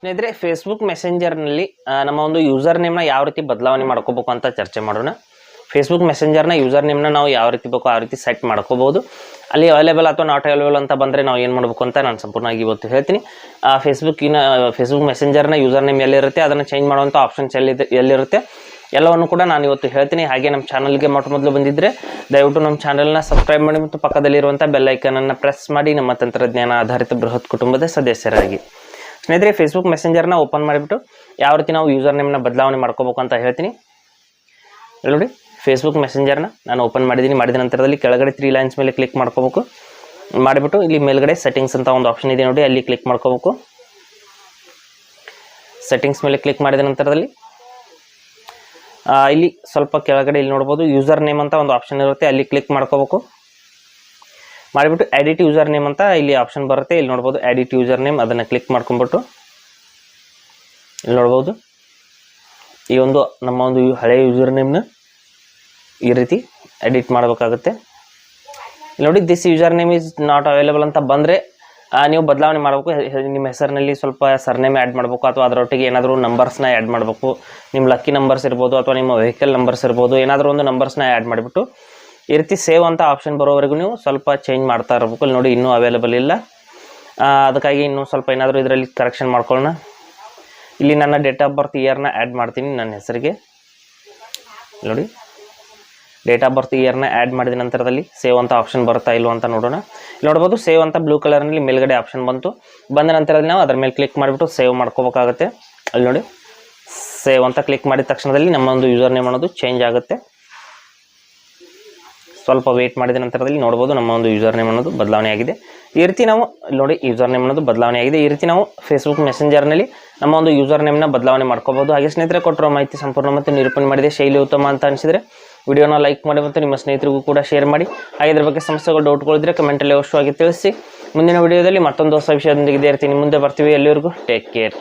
ಸ್ನೇಹಿತರೆ, ಫೇಸ್ಬುಕ್ ಮೆಸೆಂಜರ್ನಲ್ಲಿ ನಮ್ಮ ಒಂದು ಯೂಸರ್ ನೇಮ್ನ ಯಾವ ರೀತಿ ಬದಲಾವಣೆ ಮಾಡ್ಕೋಬೇಕು ಅಂತ ಚರ್ಚೆ ಮಾಡೋಣ. ಫೇಸ್ಬುಕ್ ಮೆಸೆಂಜರ್ನ ಯೂಸರ್ ನೇಮ್ನ ನಾವು ಯಾವ ರೀತಿ ಬೇಕೋ ಆ ರೀತಿ ಸೆಟ್ ಮಾಡ್ಕೋಬಹುದು. ಅಲ್ಲಿ ಅವೈಲೇಬಲ್ ಅಥವಾ ನಾಟ್ ಅವೈಲೇಬಲ್ ಅಂತ ಬಂದರೆ ನಾವು ಏನು ಮಾಡಬೇಕು ಅಂತ ನಾನು ಸಂಪೂರ್ಣವಾಗಿ ಇವತ್ತು ಹೇಳ್ತೀನಿ. ಫೇಸ್ಬುಕ್ ಮೆಸೆಂಜರ್ನ ಯೂಸರ್ ನೇಮ್ ಎಲ್ಲಿರುತ್ತೆ ಅದನ್ನು ಚೇಂಜ್ ಮಾಡುವಂಥ ಆಪ್ಷನ್ಸ್ ಎಲ್ಲಿರುತ್ತೆ ಎಲ್ಲವನ್ನು ಕೂಡ ನಾನು ಇವತ್ತು ಹೇಳ್ತೀನಿ. ಹಾಗೆ ನಮ್ಮ ಚಾನಲ್ಗೆ ಮೊದಲು ಬಂದಿದ್ದರೆ ದಯವಿಟ್ಟು ನಮ್ಮ ಚಾನಲ್ನ ಸಬ್ಸ್ಕ್ರೈಬ್ ಮಾಡಿ ಮತ್ತು ಪಕ್ಕದಲ್ಲಿರುವಂಥ ಬೆಲ್ ಐಕನನ್ನು ಪ್ರೆಸ್ ಮಾಡಿ ನಮ್ಮ ತಂತ್ರಜ್ಞಾನ ಆಧಾರಿತ ಬೃಹತ್ ಕುಟುಂಬದ ಸದಸ್ಯರಾಗಿ. ಸ್ನೇಹಿತರೆ, ಫೇಸ್ಬುಕ್ ಮೆಸೆಂಜರ್ನ ಓಪನ್ ಮಾಡಿಬಿಟ್ಟು ಯಾವ ರೀತಿ ನಾವು ಯೂಸರ್ ನೇಮ್ನ ಬದಲಾವಣೆ ಮಾಡ್ಕೋಬೇಕು ಅಂತ ಹೇಳ್ತೀನಿ. ನೋಡಿ, ಫೇಸ್ಬುಕ್ ಮೆಸೆಂಜರ್ನ ನಾನು ಓಪನ್ ಮಾಡಿದ್ದೀನಿ. ಮಾಡಿದ ನಂತರದಲ್ಲಿ ಕೆಳಗಡೆ 3 ಲೈನ್ಸ್ ಮೇಲೆ ಕ್ಲಿಕ್ ಮಾಡ್ಕೋಬೇಕು. ಮಾಡಿಬಿಟ್ಟು ಇಲ್ಲಿ ಮೇಲ್ಗಡೆ ಸೆಟ್ಟಿಂಗ್ಸ್ ಅಂತ ಒಂದು ಆಪ್ಷನ್ ಇದೆ ನೋಡಿ, ಅಲ್ಲಿ ಕ್ಲಿಕ್ ಮಾಡ್ಕೋಬೇಕು. ಸೆಟ್ಟಿಂಗ್ಸ್ ಮೇಲೆ ಕ್ಲಿಕ್ ಮಾಡಿದ ನಂತರದಲ್ಲಿ ಇಲ್ಲಿ ಸ್ವಲ್ಪ ಕೆಳಗಡೆ ಇಲ್ಲಿ ನೋಡ್ಬೋದು ಯೂಸರ್ ನೇಮ್ ಅಂತ ಒಂದು ಆಪ್ಷನ್ ಇರುತ್ತೆ, ಅಲ್ಲಿ ಕ್ಲಿಕ್ ಮಾಡ್ಕೋಬೇಕು. ಮಾಡಿಬಿಟ್ಟು ಎಡಿಟ್ ಯೂಸರ್ ನೇಮ್ ಅಂತ ಇಲ್ಲಿ ಆಪ್ಷನ್ ಬರುತ್ತೆ, ಇಲ್ಲಿ ನೋಡ್ಬೋದು ಎಡಿಟ್ ಯೂಸರ್ ನೇಮ್, ಅದನ್ನು ಕ್ಲಿಕ್ ಮಾಡ್ಕೊಂಡ್ಬಿಟ್ಟು ಇಲ್ಲಿ ನೋಡ್ಬೋದು ಈ ಒಂದು ನಮ್ಮ ಒಂದು ಹಳೆಯ ಯೂಸರ್ ನೇಮ್ನ ಈ ರೀತಿ ಎಡಿಟ್ ಮಾಡಬೇಕಾಗುತ್ತೆ. ಇಲ್ಲಿ ನೋಡಿ, this user name is not available ಅಂತ ಬಂದರೆ ನೀವು ಬದಲಾವಣೆ ಮಾಡಬೇಕು. ನಿಮ್ಮ ಹೆಸರಿನಲ್ಲಿ ಸ್ವಲ್ಪ ಸರ್ನೇಮ್ ಆ್ಯಡ್ ಮಾಡಬೇಕು ಅಥವಾ ಅದರೊಟ್ಟಿಗೆ ಏನಾದರೂ ನಂಬರ್ಸ್ನ ಆ್ಯಡ್ ಮಾಡಬೇಕು. ನಿಮ್ಮ ಲಕ್ಕಿ ನಂಬರ್ಸ್ ಇರ್ಬೋದು ಅಥವಾ ನಿಮ್ಮ ವೆಹಿಕಲ್ ನಂಬರ್ಸ್ ಇರ್ಬೋದು, ಏನಾದರೂ ಒಂದು ನಂಬರ್ಸ್ನ ಆ್ಯಡ್ ಮಾಡಿಬಿಟ್ಟು ಈ ರೀತಿ ಸೇವ್ ಅಂತ ಆಪ್ಷನ್ ಬರೋವರೆಗೂ ನೀವು ಸ್ವಲ್ಪ ಚೇಂಜ್ ಮಾಡ್ತಾ ಇರಬೇಕು. ಇಲ್ಲಿ ನೋಡಿ, ಇನ್ನೂ ಅವೈಲೇಬಲ್ ಇಲ್ಲ, ಅದಕ್ಕಾಗಿ ಇನ್ನೂ ಸ್ವಲ್ಪ ಏನಾದರೂ ಇದರಲ್ಲಿ ಕರೆಕ್ಷನ್ ಮಾಡ್ಕೊಳ್ಳೋಣ. ಇಲ್ಲಿ ನನ್ನ ಡೇಟ್ ಆಫ್ ಬರ್ತ್ ಇಯರ್ನ ಆ್ಯಡ್ ಮಾಡ್ತೀನಿ ನನ್ನ ಹೆಸರಿಗೆ. ನೋಡಿ, ಡೇಟ್ ಆಫ್ ಬರ್ತ್ ಇಯರ್ನ ಆ್ಯಡ್ ಮಾಡಿದ ನಂತರದಲ್ಲಿ ಸೇವ್ ಅಂತ ಆಪ್ಷನ್ ಬರುತ್ತಾ ಇಲ್ವ ಅಂತ ನೋಡೋಣ. ಇಲ್ಲಿ ನೋಡ್ಬೋದು ಸೇವ್ ಅಂತ ಬ್ಲೂ ಕಲರ್ನಲ್ಲಿ ಮೇಲ್ಗಡೆ ಆಪ್ಷನ್ ಬಂದ ನಂತರದಲ್ಲಿ ನಾವು ಅದರ ಮೇಲೆ ಕ್ಲಿಕ್ ಮಾಡಿಬಿಟ್ಟು ಸೇವ್ ಮಾಡ್ಕೋಬೇಕಾಗುತ್ತೆ. ಅಲ್ಲಿ ನೋಡಿ, ಸೇವ್ ಅಂತ ಕ್ಲಿಕ್ ಮಾಡಿದ ತಕ್ಷಣದಲ್ಲಿ ನಮ್ಮ ಒಂದು ಯೂಸರ್ ನೇಮ್ ಅನ್ನೋದು ಚೇಂಜ್ ಆಗುತ್ತೆ. ಸ್ವಲ್ಪ ವೇಟ್ ಮಾಡಿದ ನಂತರದಲ್ಲಿ ನೋಡ್ಬೋದು ನಮ್ಮ ಒಂದು ಯೂಸರ್ ನೇಮ್ ಅನ್ನೋದು ಬದಲಾವಣೆ ಆಗಿದೆ. ಈ ರೀತಿ ನಾವು ನೋಡಿ ಯೂಸರ್ ನೇಮ್ ಅನ್ನೋದು ಬದಲಾವಣೆ ಆಗಿದೆ. ಈ ರೀತಿ ನಾವು ಫೇಸ್ಬುಕ್ ಮೆಸೆಂಜರ್ನಲ್ಲಿ ನಮ್ಮ ಒಂದು ಯೂಸರ್ ನೇಮ್ನ ಬದಲಾವಣೆ ಮಾಡ್ಕೋಬಹುದು. ಹಾಗೆ ಸ್ನೇಹಿತರೆ, ಕೊಟ್ಟಿರೋ ಮಾಹಿತಿ ಸಂಪೂರ್ಣ ಮತ್ತು ನಿರೂಪಣೆ ಮಾಡಿದೆ, ಶೈಲಿ ಉತ್ತಮ ಅಂತ ಅನಿಸಿದರೆ ವಿಡಿಯೋನ ಲೈಕ್ ಮಾಡಿ ಮತ್ತು ನಿಮ್ಮ ಸ್ನೇಹಿತರಿಗೂ ಕೂಡ ಶೇರ್ ಮಾಡಿ. ಹಾಗೆ ಇದ್ರ ಬಗ್ಗೆ ಸಮಸ್ಯೆಗಳು ಡೌಟ್ಗಳಿದ್ರೆ ಕಮೆಂಟಲ್ಲಿ ಅವಶ್ಯವಾಗಿ ತಿಳಿಸಿ. ಮುಂದಿನ ವಿಡಿಯೋದಲ್ಲಿ ಮತ್ತೊಂದು ಹೊಸ ವಿಷಯದೊಂದಿಗೆ ಇದೇ ರೀತಿ ನಿಮ್ಮ ಮುಂದೆ ಬರ್ತೀವಿ. ಎಲ್ಲಿವರೆಗೂ ಟೇಕ್ ಕೇರ್.